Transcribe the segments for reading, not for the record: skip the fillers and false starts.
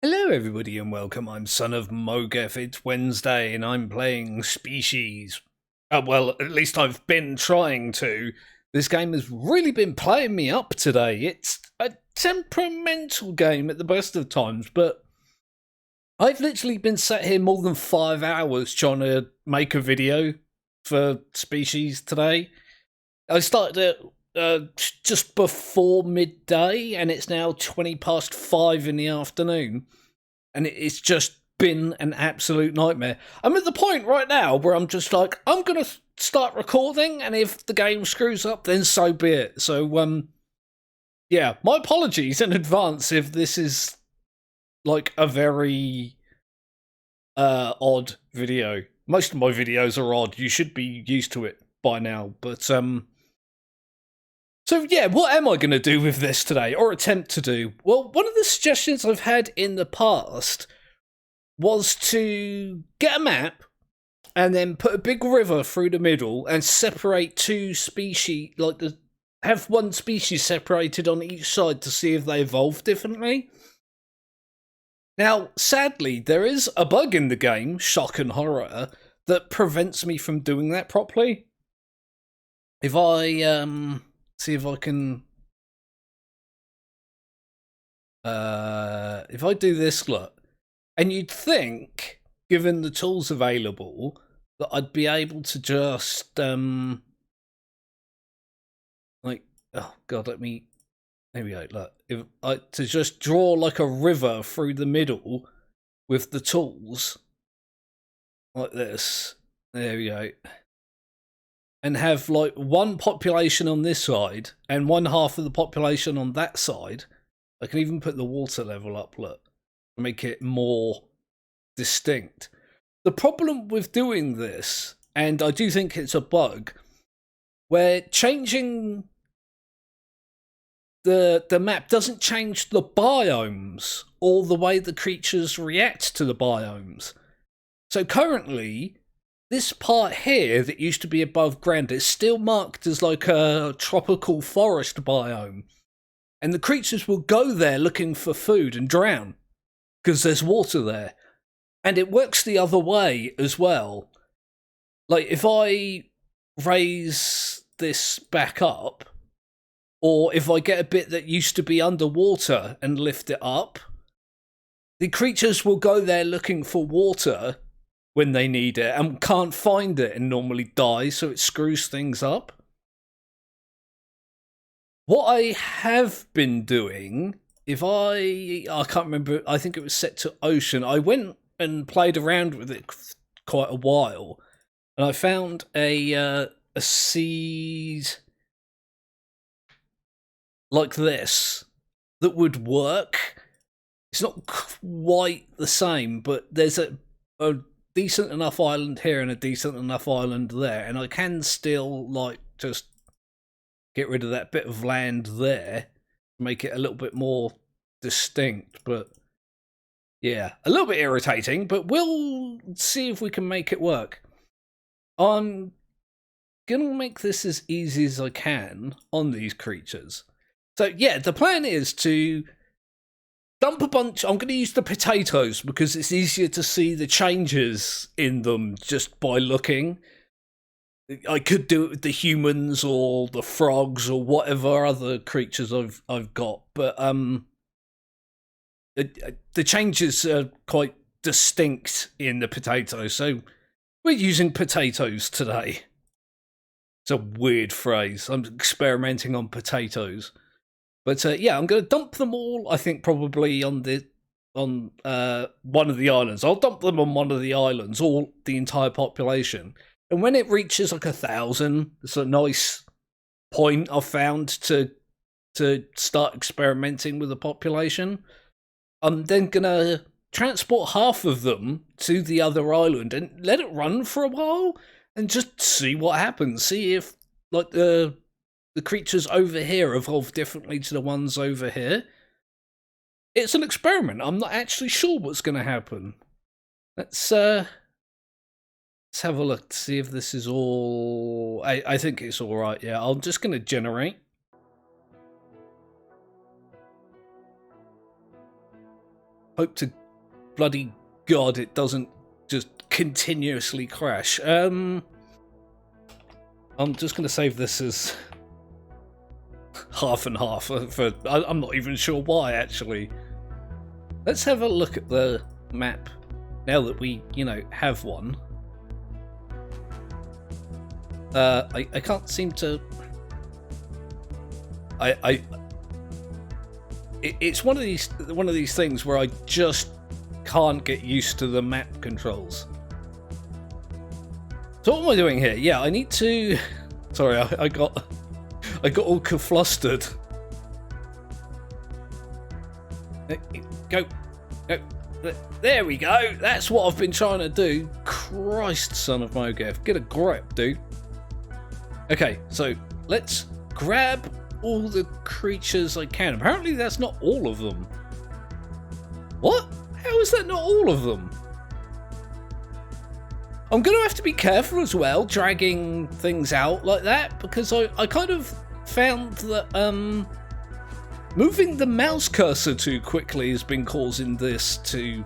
Hello everybody and welcome, I'm Son of Mowgef. It's Wednesday and I'm playing Species. Well, at least I've been trying to. This game has really been playing me up today. It's a temperamental game at the best of times, but I've literally been sat here more than 5 hours trying to make a video for Species today. I started at just before midday and it's now 20 past 5 in the afternoon. And it's just been an absolute nightmare. I'm at the point right now where I'm just like, I'm going to start recording, and if the game screws up, then so be it. So, yeah, my apologies in advance if this is, like, a very odd video. Most of my videos are odd. You should be used to it by now. But, so, yeah, what am I going to do with this today, or attempt to do? Well, one of the suggestions I've had in the past was to get a map and then put a big river through the middle and separate two species, have one species separated on each side to see if they evolve differently. Now, sadly, there is a bug in the game, shock and horror, that prevents me from doing that properly. If I, see if I can, if I do this, look, and you'd think, given the tools available, that I'd be able to just, like, oh god, there we go, look, to just draw like a river through the middle with the tools, like this, there we go, and have like one population on this side and one half of the population on that side. I can even put the water level up, look, make it more distinct. The problem with doing this, and I do think it's a bug, where changing the map doesn't change the biomes or the way the creatures react to the biomes. So currently, this part here that used to be above ground is still marked as like a tropical forest biome. And the creatures will go there looking for food and drown because there's water there. And it works the other way as well. Like, if I raise this back up, or if I get a bit that used to be underwater and lift it up, the creatures will go there looking for water when they need it and can't find it and normally die, so it screws things up. What I have been doing, I can't remember, I think it was set to ocean. I went and played around with it quite a while, and I found a seed like this that would work. It's not quite the same, but there's a decent enough island here and a decent enough island there, and I can still like just get rid of that bit of land there, make it a little bit more distinct. But yeah, a little bit irritating, but we'll see if we can make it work. I'm gonna make this as easy as I can on these creatures. So yeah, the plan is to dump a bunch. I'm going to use the potatoes because it's easier to see the changes in them just by looking. I could do it with the humans or the frogs or whatever other creatures I've got, but the changes are quite distinct in the potatoes, so we're using potatoes today. It's a weird phrase. I'm experimenting on potatoes. But yeah, I'm going to dump them all, I think, probably on one of the islands. I'll dump them on one of the islands, all the entire population. And when it reaches like 1,000, it's a nice point I've found to start experimenting with the population. I'm then going to transport half of them to the other island and let it run for a while and just see what happens. See if like the creatures over here evolve differently to the ones over here. It's an experiment. I'm not actually sure what's going to happen. Let's have a look to see if this is all... I think it's all right, yeah. I'm just going to generate. Hope to bloody God it doesn't just continuously crash. I'm just going to save this as half and half. I'm not even sure why, actually. Let's have a look at the map now that we, have one. I can't seem to... It's one of these things where I just can't get used to the map controls. So what am I doing here? Yeah, I need to... Sorry, I got all flustered. Go. There we go. That's what I've been trying to do. Christ, son of Mowgef. Get a grip, dude. Okay, so let's grab all the creatures I can. Apparently that's not all of them. What? How is that not all of them? I'm going to have to be careful as well, dragging things out like that, because I kind of found that moving the mouse cursor too quickly has been causing this to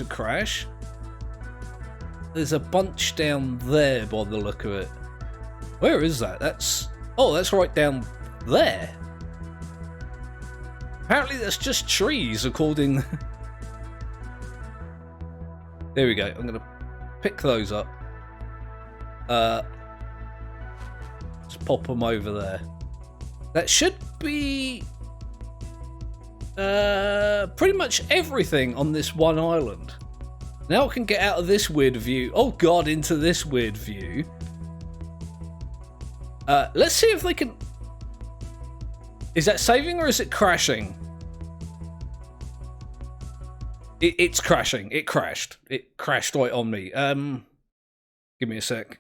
crash. There's a bunch down there by the look of it. Where is that? That's right down there. Apparently that's just trees, according... There we go. I'm going to pick those up. Just pop them over there. That should be pretty much everything on this one island. Now I can get out of this weird view. Oh God, into this weird view. Let's see if they can... Is that saving or is it crashing? It's crashing. It crashed. It crashed right on me. Give me a sec.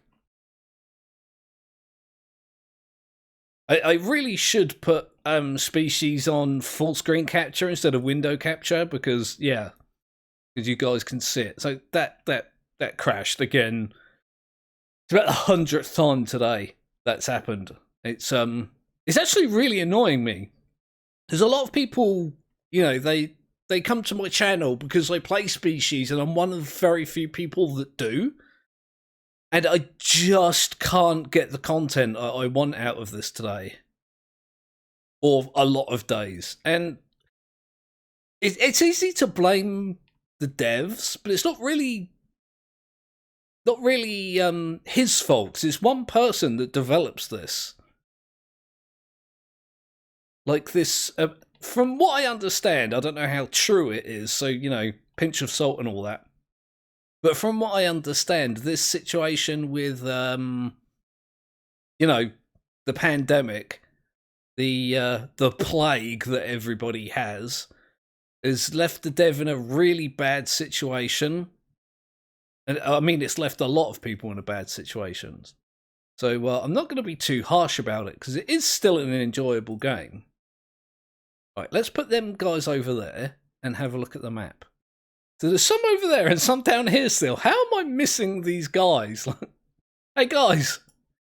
I really should put species on full screen capture instead of window capture because you guys can see it. So that crashed again. It's about the 100th time today that's happened. It's actually really annoying me. There's a lot of people, they come to my channel because I play species and I'm one of the very few people that do. And I just can't get the content I want out of this today. Or a lot of days. And it's easy to blame the devs, but it's not really his fault. It's one person that develops this. Like this, from what I understand, I don't know how true it is, so, pinch of salt and all that. But from what I understand, this situation with, the pandemic, the plague that everybody has left the dev in a really bad situation. And I mean, it's left a lot of people in a bad situation. So I'm not going to be too harsh about it because it is still an enjoyable game. Right, let's put them guys over there and have a look at the map. So there's some over there and some down here still. How am I missing these guys? Hey guys,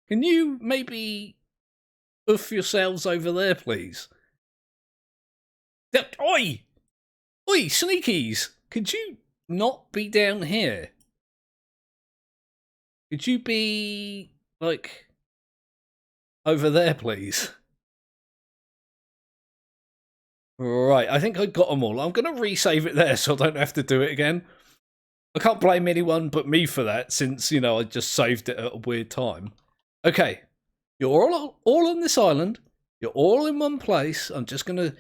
can you maybe oof yourselves over there, please? Oi! Oi, sneakies! Could you not be down here? Could you be, like, over there, please? Right, I think I got them all. I'm going to resave it there so I don't have to do it again. I can't blame anyone but me for that since, I just saved it at a weird time. Okay, you're all on this island. You're all in one place. I'm just going to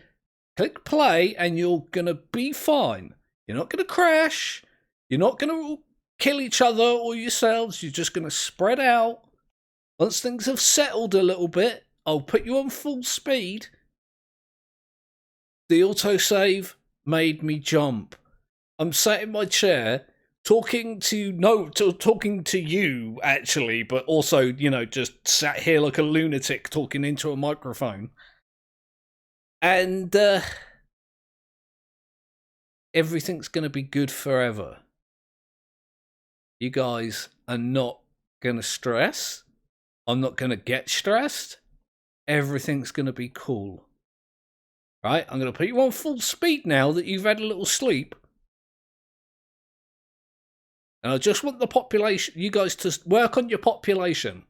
click play and you're going to be fine. You're not going to crash. You're not going to kill each other or yourselves. You're just going to spread out. Once things have settled a little bit, I'll put you on full speed. The autosave made me jump. I'm sat in my chair talking to you actually, but also, just sat here like a lunatic talking into a microphone. And everything's going to be good forever. You guys are not going to stress. I'm not going to get stressed. Everything's going to be cool. Right, I'm going to put you on full speed now that you've had a little sleep. And I just want the population, you guys to work on your population.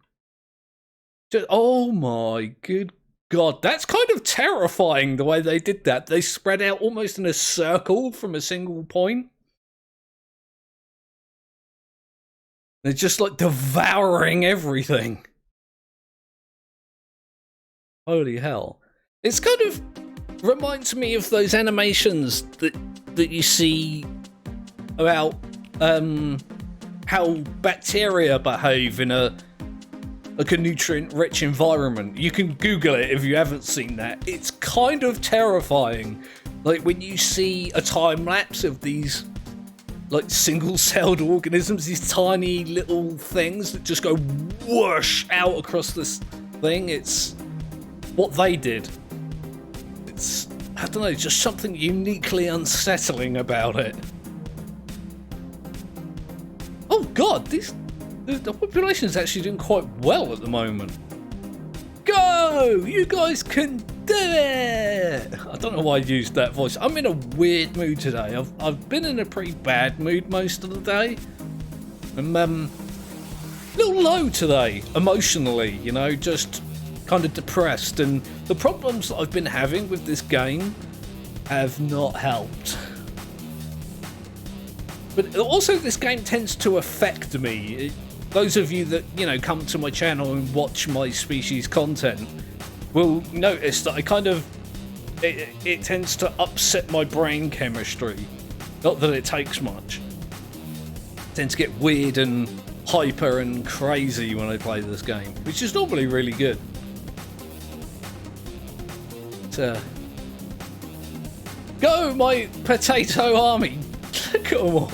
Just, oh my good God, that's kind of terrifying the way they did that. They spread out almost in a circle from a single point. They're just like devouring everything. Holy hell. It's kind of reminds me of those animations that you see about how bacteria behave in a nutrient-rich environment. You can Google it if you haven't seen that. It's kind of terrifying. Like when you see a time lapse of these like single-celled organisms, these tiny little things that just go whoosh out across this thing. It's what they did. It's, I don't know, just something uniquely unsettling about it. Oh God, the population is actually doing quite well at the moment. Go! You guys can do it! I don't know why I used that voice. I'm in a weird mood today. I've been in a pretty bad mood most of the day. I'm a little low today, emotionally, you know, just kind of depressed. And the problems that I've been having with this game have not helped. But also this game tends to affect me. Those of you that, you know, come to my channel and watch my species content will notice that I kind of, it tends to upset my brain chemistry. Not that it takes much. I tend to get weird and hyper and crazy when I play this game, which is normally really good. But, go, my potato army! Look at them all!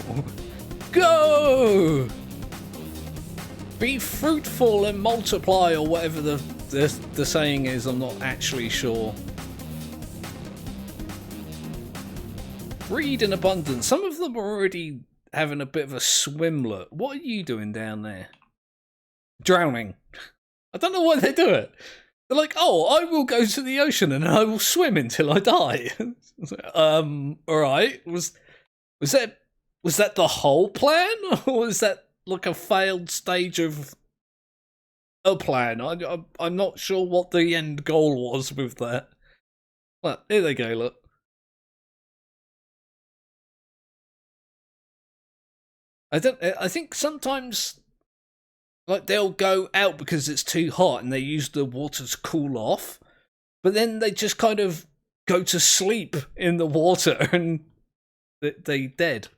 Go! Be fruitful and multiply, or whatever the saying is. I'm not actually sure. Breed in abundance. Some of them are already having a bit of a swimlet. What are you doing down there? Drowning. I don't know why they do it. They're like, oh, I will go to the ocean and I will swim until I die. All right. Was that the whole plan, or was that like a failed stage of a plan? I'm not sure what the end goal was with that. Well, here they go, look. I think sometimes like they'll go out because it's too hot and they use the water to cool off, but then they just kind of go to sleep in the water and they dead.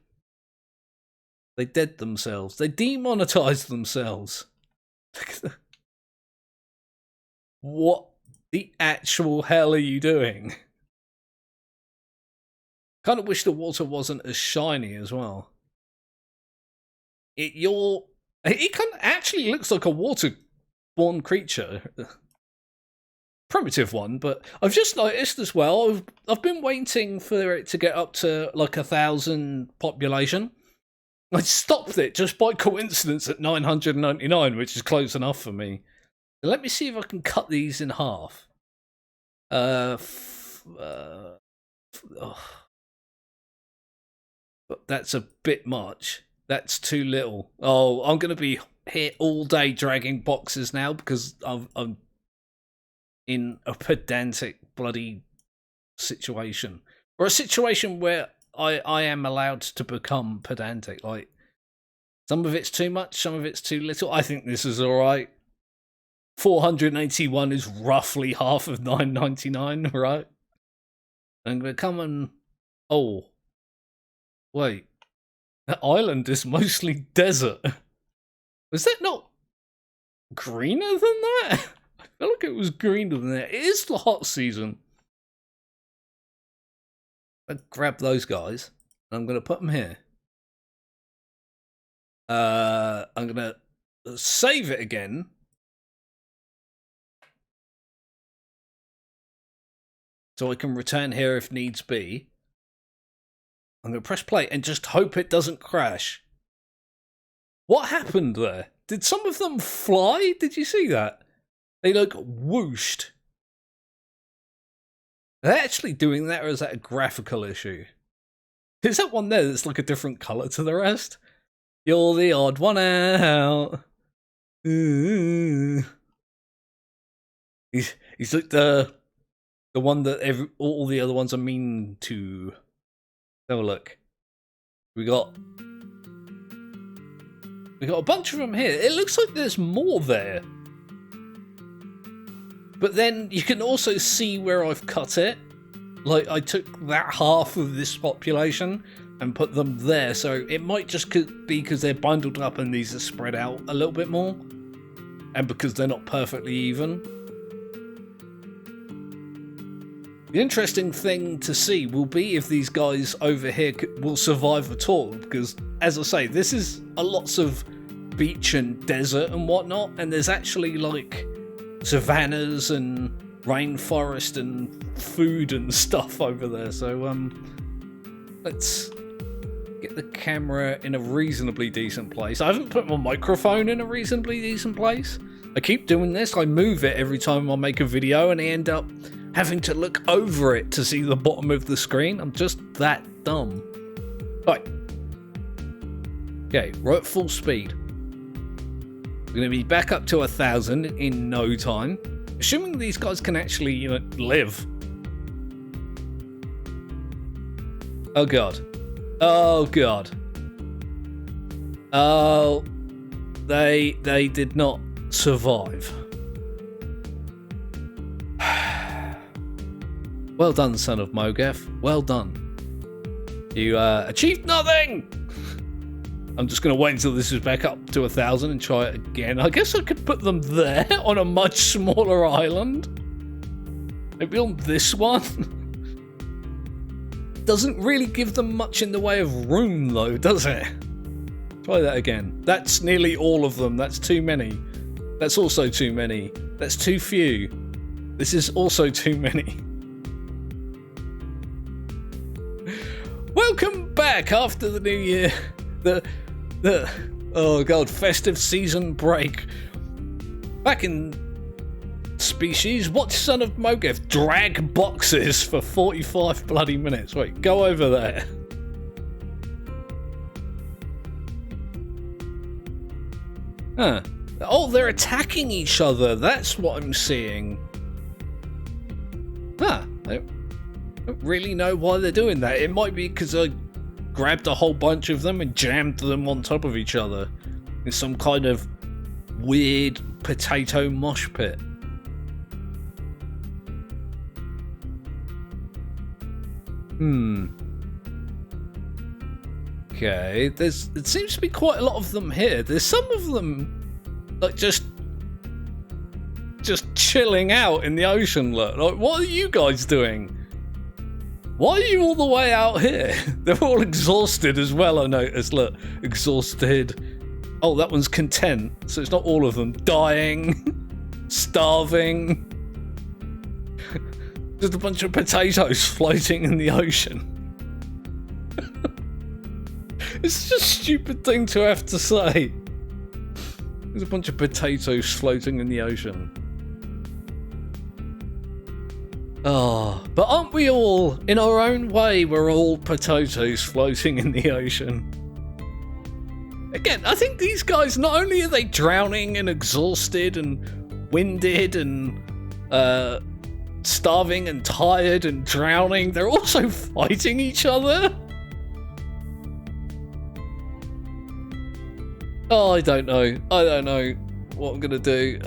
They dead themselves. They demonetized themselves. What the actual hell are you doing? Kind of wish the water wasn't as shiny as well. It kind of actually looks like a water-born creature. Primitive one, but I've just noticed as well, I've been waiting for it to get up to like 1,000 population. I stopped it just by coincidence at 999, which is close enough for me. Let me see if I can cut these in half. But that's a bit much. That's too little. Oh, I'm going to be here all day dragging boxes now because I'm in a pedantic bloody situation. Or a situation where I am allowed to become pedantic. Like, some of it's too much, some of it's too little. I think this is alright. 481 is roughly half of 999, right? I'm going to come and... Oh. Wait. That island is mostly desert. Was that not greener than that? I feel like it was greener than that. It is the hot season. I'll grab those guys. I'm going to put them here. I'm going to save it again. So I can return here if needs be. I'm going to press play and just hope it doesn't crash. What happened there? Did some of them fly? Did you see that? They like whooshed. Are they actually doing that, or is that a graphical issue? Is that one there that's like a different colour to the rest? You're the odd one out. He's like the one that all the other ones are mean to. Have a look. We got a bunch of them here. It looks like there's more there. But then you can also see where I've cut it. Like, I took that half of this population and put them there. So it might just be because they're bundled up and these are spread out a little bit more. And because they're not perfectly even. The interesting thing to see will be if these guys over here will survive at all. Because, as I say, this is lots of beach and desert and whatnot. And there's actually, like, savannas and rainforest and food and stuff over there. So, let's get the camera in a reasonably decent place. I haven't put my microphone in a reasonably decent place. I keep doing this. I move it every time I make a video and I end up having to look over it to see the bottom of the screen. I'm just that dumb. Right. Okay, we're at full speed. We're going to be back up to 1,000 in no time. Assuming these guys can actually, live. Oh god. Oh god. Oh, they did not survive. Well done, son of Mowgef. Well done. You achieved nothing! I'm just going to wait until this is back up to 1,000 and try it again. I guess I could put them there on a much smaller island. Maybe on this one. Doesn't really give them much in the way of room though, does it? Try that again. That's nearly all of them. That's too many. That's also too many. That's too few. This is also too many. Welcome back after the new year. Oh god, festive season break. Back in Species, watch Son of Mowgef drag boxes for 45 bloody minutes. Wait, go over there. Huh. Oh, they're attacking each other. That's what I'm seeing. Huh. I don't really know why they're doing that. It might be because I grabbed a whole bunch of them and jammed them on top of each other in some kind of weird potato mosh pit. Okay, it seems to be quite a lot of them here. There's some of them like just chilling out in the ocean. Look, like, what are you guys doing? Why are you all the way out here? They're all exhausted as well, I noticed. Look, exhausted. Oh, that one's content, so it's not all of them. Dying, starving. Just a bunch of potatoes floating in the ocean. It's just a stupid thing to have to say. There's a bunch of potatoes floating in the ocean. Oh, but aren't we all, in our own way, we're all potatoes floating in the ocean? Again, I think these guys, not only are they drowning and exhausted and winded and starving and tired and drowning, they're also fighting each other. Oh, I don't know what I'm gonna do.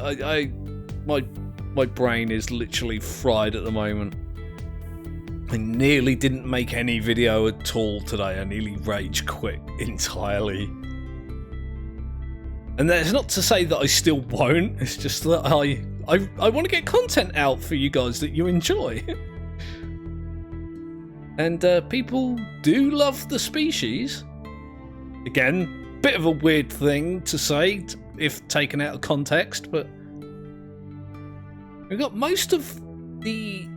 My brain is literally fried at the moment. I nearly didn't make any video at all today. I nearly rage quit entirely. And that's not to say that I still won't. It's just that I want to get content out for you guys that you enjoy. And people do love the species. Again, bit of a weird thing to say if taken out of context, but we've got most of the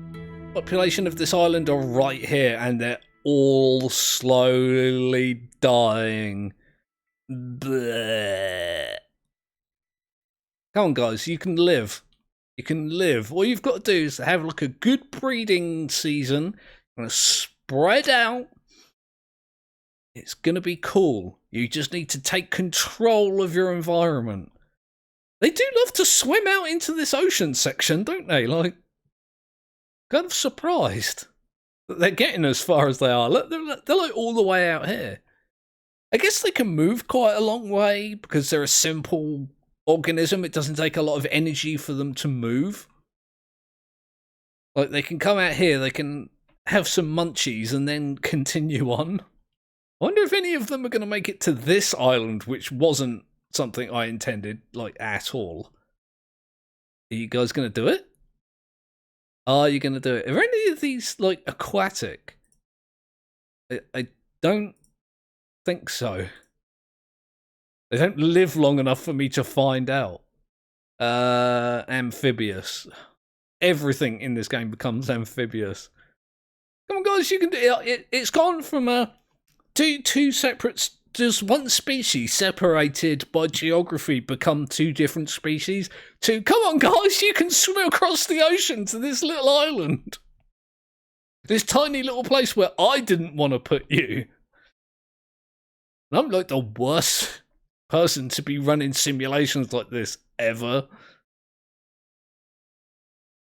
population of this island are right here, and they're all slowly dying. Bleh. Come on, guys, you can live. You can live. All you've got to do is have like a good breeding season. I'm going to spread out It's going to be cool. You just need to take control of your environment. They do love to swim out into this ocean section, don't they? Like, kind of surprised that they're getting as far as they are. Look, they're like all the way out here. I guess they can move quite a long way because they're a simple organism. It doesn't take a lot of energy for them to move. Like, they can come out here, they can have some munchies and then continue on. I wonder if any of them are going to make it to this island, which wasn't something I intended, like, at all. Are you guys going to do it? Are you going to do it? Are any of these, like, aquatic? I don't think so. They don't live long enough for me to find out. Amphibious. Everything in this game becomes amphibious. Come on, guys, you can do it. It's gone from two separate. Does one species separated by geography become two different species? To come on, guys, you can swim across the ocean to this little island. This tiny little place where I didn't want to put you. And I'm like the worst person to be running simulations like this ever.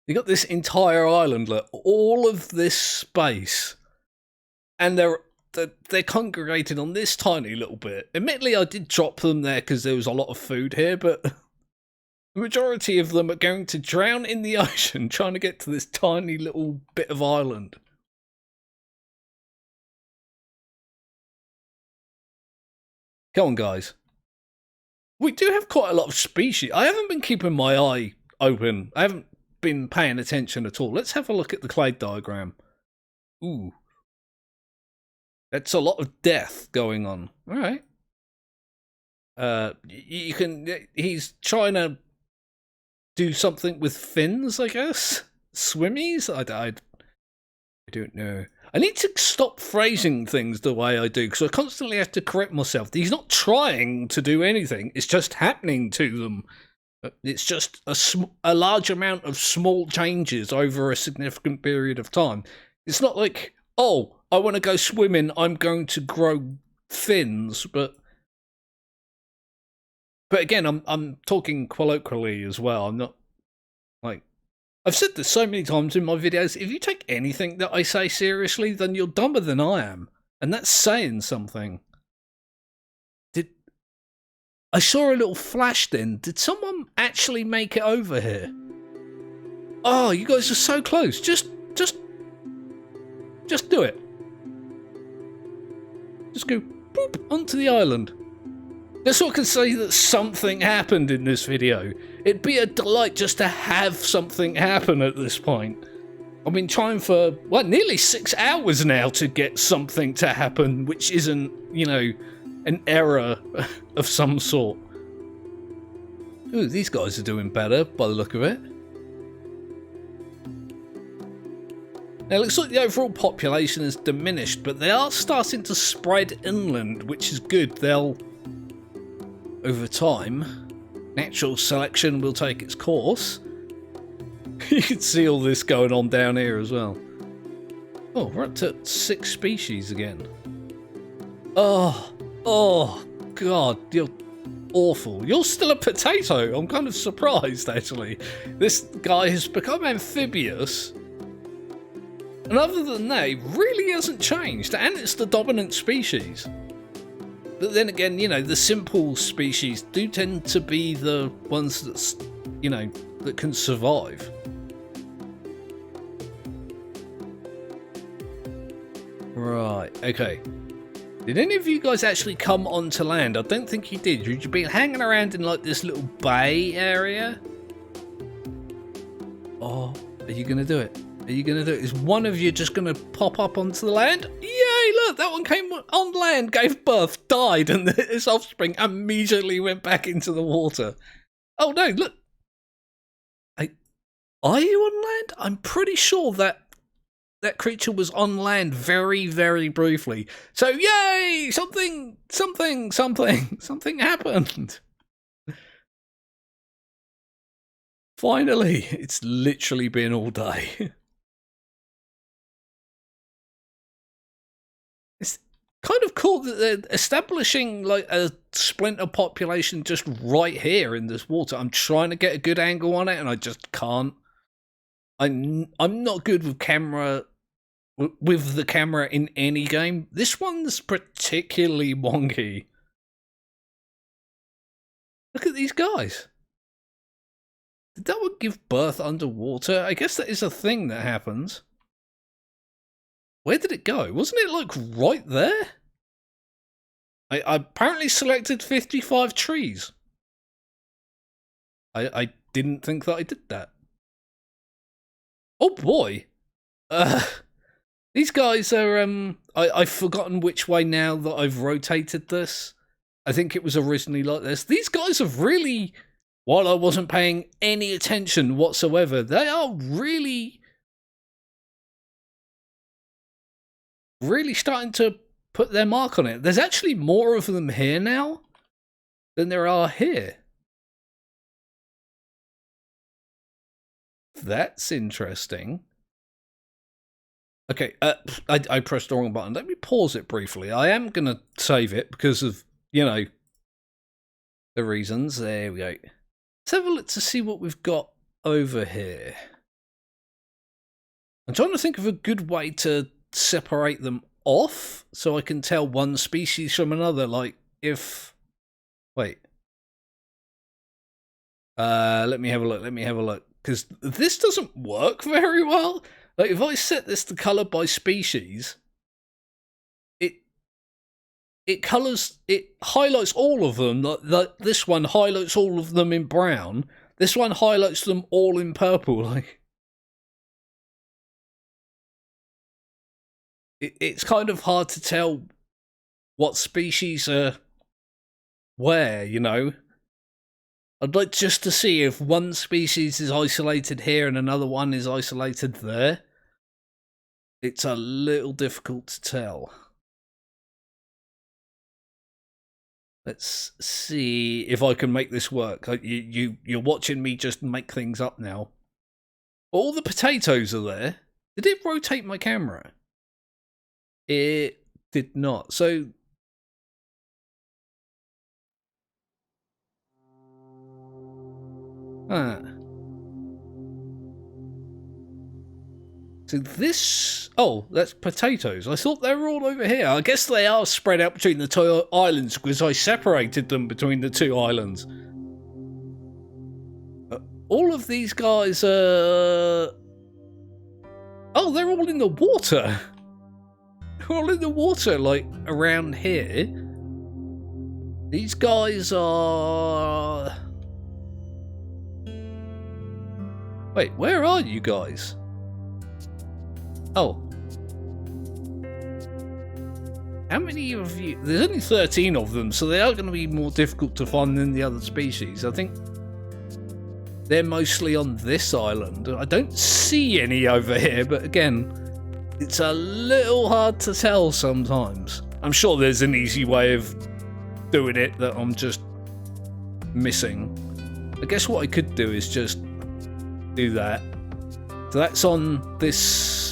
You got this entire island, look, all of this space, and they're congregated on this tiny little bit. Admittedly, I did drop them there because there was a lot of food here, but the majority of them are going to drown in the ocean trying to get to this tiny little bit of island. Come on, guys. We do have quite a lot of species. I haven't been keeping my eye open. I haven't been paying attention at all. Let's have a look at the clade diagram. Ooh. That's a lot of death going on. All right. You can. He's trying to do something with fins, I guess. Swimmies. I don't know. I need to stop phrasing things the way I do because I constantly have to correct myself. He's not trying to do anything. It's just happening to them. It's just a large amount of small changes over a significant period of time. It's not like, oh, I want to go swimming, I'm going to grow fins, but again, I'm talking colloquially as well. I'm not like, I've said this so many times in my videos. If you take anything that I say seriously, then you're dumber than I am, and that's saying something. I saw a little flash then. Did someone actually make it over here? Oh, you guys are so close. Just do it. Just go boop onto the island. Just so I can say that something happened in this video. It'd be a delight just to have something happen at this point. I've been trying for, what, nearly 6 hours now to get something to happen, which isn't, you know, an error of some sort. Ooh, these guys are doing better by the look of it. Now, it looks like the overall population has diminished, but they are starting to spread inland, which is good. They'll, over time, natural selection will take its course. You can see all this going on down here as well. Oh, we're up to 6 species again. Oh, God, you're awful. You're still a potato. I'm kind of surprised, actually. This guy has become amphibious. And other than that, it really hasn't changed. And it's the dominant species. But then again, you know, the simple species do tend to be the ones that's, you know, that can survive. Right, okay. Did any of you guys actually come onto land? I don't think you did. You've been hanging around in like this little bay area. Oh, are you going to do it? Are you going to do it? Is one of you just going to pop up onto the land? Yay, look, that one came on land, gave birth, died, and its offspring immediately went back into the water. Oh no, look. Are you on land? I'm pretty sure that creature was on land very, very briefly. So, yay! Something happened. Finally, it's literally been all day. kind of cool that they're establishing like a splinter population just right here in this water. I'm trying to get a good angle on it and I just can't. I'm not good with the camera in any game. This one's particularly wonky. Look at these guys. Did that one give birth underwater? I guess that is a thing that happens. Where did it go? Wasn't it like right there? I apparently selected 55 trees. I didn't think that I did that. Oh boy. These guys are, I've forgotten which way now that I've rotated this. I think it was originally like this. These guys have really, while I wasn't paying any attention whatsoever, they are really starting to put their mark on it. There's actually more of them here now than there are here. That's interesting. Okay, I pressed the wrong button. Let me pause it briefly. I am going to save it because of, you know, the reasons. There we go. Let's have a look to see what we've got over here. I'm trying to think of a good way to separate them off so I can tell one species from another. Like if... Wait. Let me have a look. Because this doesn't work very well. Like, if I set this to colour by species, it highlights all of them. Like this one highlights all of them in brown. This one highlights them all in purple. Like, it's kind of hard to tell what species are where, you know. I'd like just to see if one species is isolated here and another one is isolated there. It's a little difficult to tell. Let's see if I can make this work. You're watching me just make things up now. All the potatoes are there. Did it rotate my camera? It did not. So... So this... Oh, that's potatoes. I thought they were all over here. I guess they are spread out between the two islands because I separated them between the two islands. All of these guys are... Oh, they're all in the water. They're all in the water, like, around here. These guys are... Wait, where are you guys? Oh. How many of you... There's only 13 of them, so they are going to be more difficult to find than the other species. I think they're mostly on this island. I don't see any over here, but again, it's a little hard to tell sometimes. I'm sure there's an easy way of doing it that I'm just missing. I guess what I could do is just do that. So that's on this...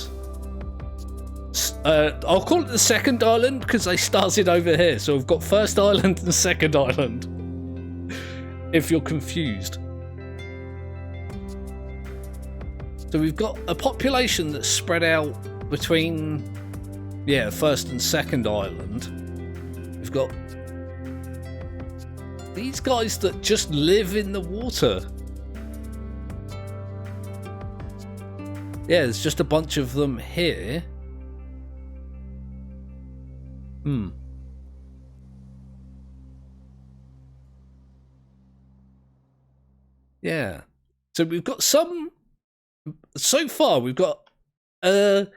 I'll call it the second island because they started over here. So we've got first island and second island. If you're confused. So we've got a population that's spread out between, yeah, first and second island. We've got these guys that just live in the water. Yeah, there's just a bunch of them here. Yeah. So we've got some... So far, we've got the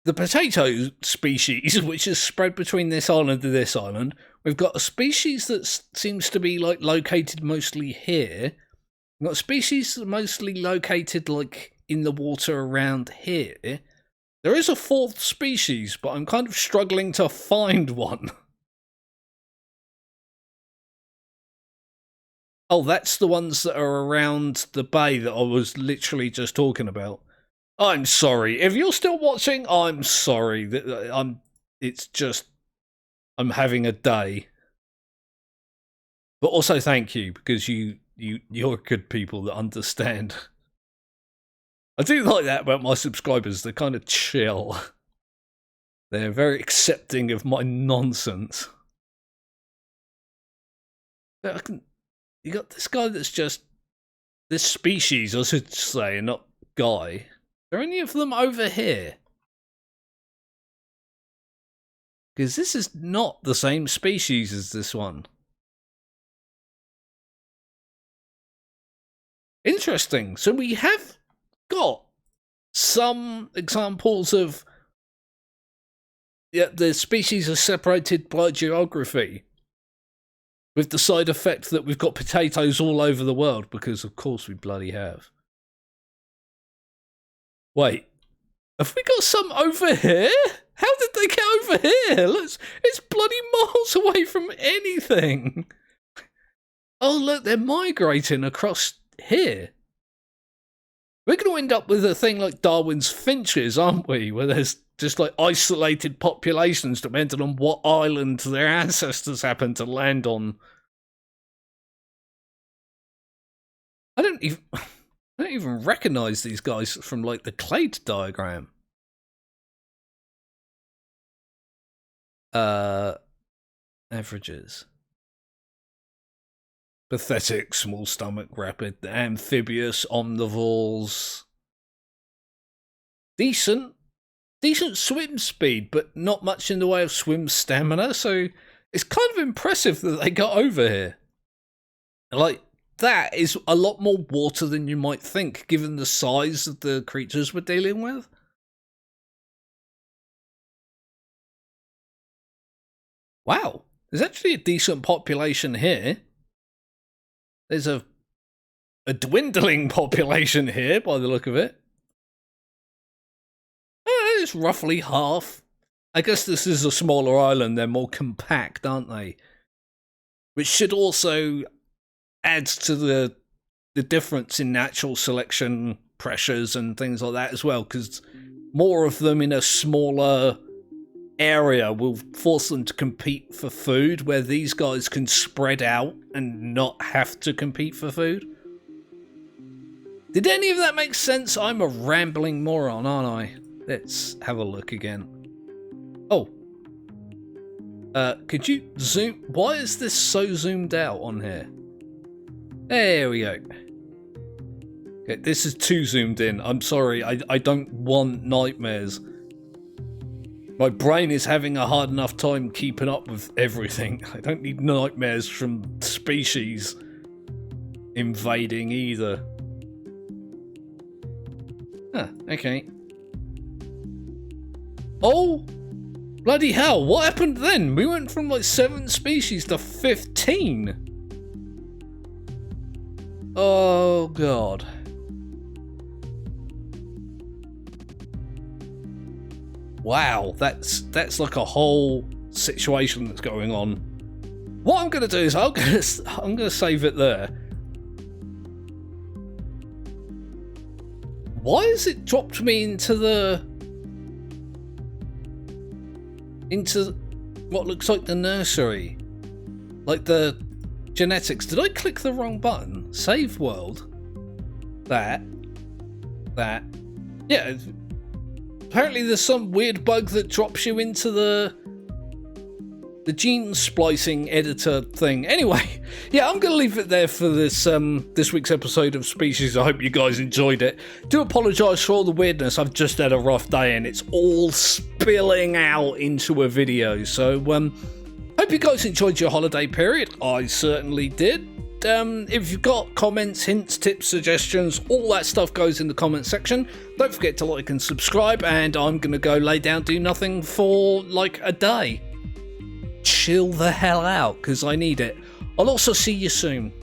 potato species, which is spread between this island and this island. We've got a species that seems to be like located mostly here. We've got a species that's mostly located like in the water around here. There is a fourth species, but I'm kind of struggling to find one. Oh, that's the ones that are around the bay that I was literally just talking about. I'm sorry. If you're still watching, I'm sorry. It's just I'm having a day. But also thank you, because you're good people that understand. I do like that about my subscribers. They're kind of chill. They're very accepting of my nonsense. You got this guy that's just this species, I should say, not guy. Are any of them over here? Because this is not the same species as this one. Interesting. So we have got some examples of the species are separated by geography, with the side effect that we've got potatoes all over the world, because of course we bloody have. Wait, have we got some over here? How did they get over here? Look, it's bloody miles away from anything. Oh look, they're migrating across here. We're going to end up with a thing like Darwin's finches, aren't we? Where there's just like isolated populations depending on what island their ancestors happen to land on. I don't even recognize these guys from like the clade diagram. Averages. Pathetic, small stomach, rapid, amphibious, omnivores. Decent swim speed, but not much in the way of swim stamina, so it's kind of impressive that they got over here. Like, that is a lot more water than you might think, given the size of the creatures we're dealing with. Wow, there's actually a decent population here. There's a dwindling population here, by the look of it. It's roughly half. I guess this is a smaller island. They're more compact, aren't they? Which should also add to the difference in natural selection pressures and things like that as well, because more of them in a smaller area will force them to compete for food, where these guys can spread out and not have to compete for food. Did any of that make sense? I'm a rambling moron, aren't I? Let's have a look again. Oh. Could you zoom? Why is this so zoomed out on here? There we go. Okay, this is too zoomed in. I'm sorry, I don't want nightmares. My brain is having a hard enough time keeping up with everything. I don't need nightmares from species invading either. Huh, okay. Oh! Bloody hell, what happened then? We went from like 7 species to 15. Oh god. Wow, that's like a whole situation that's going on. What I'm gonna do is I'm gonna save it there. Why has it dropped me into what looks like the nursery? Like the genetics. Did I click the wrong button? Save world. That. Yeah. Apparently there's some weird bug that drops you into the gene splicing editor thing. Anyway, yeah, I'm going to leave it there for this week's episode of Species. I hope you guys enjoyed it. Do apologise for all the weirdness. I've just had a rough day and it's all spilling out into a video. So, hope you guys enjoyed your holiday period. I certainly did. If you've got comments, hints, tips, suggestions, all that stuff goes in the comment section. Don't forget to like and subscribe, and I'm going to go lay down, do nothing for like a day. Chill the hell out, because I need it. I'll also see you soon.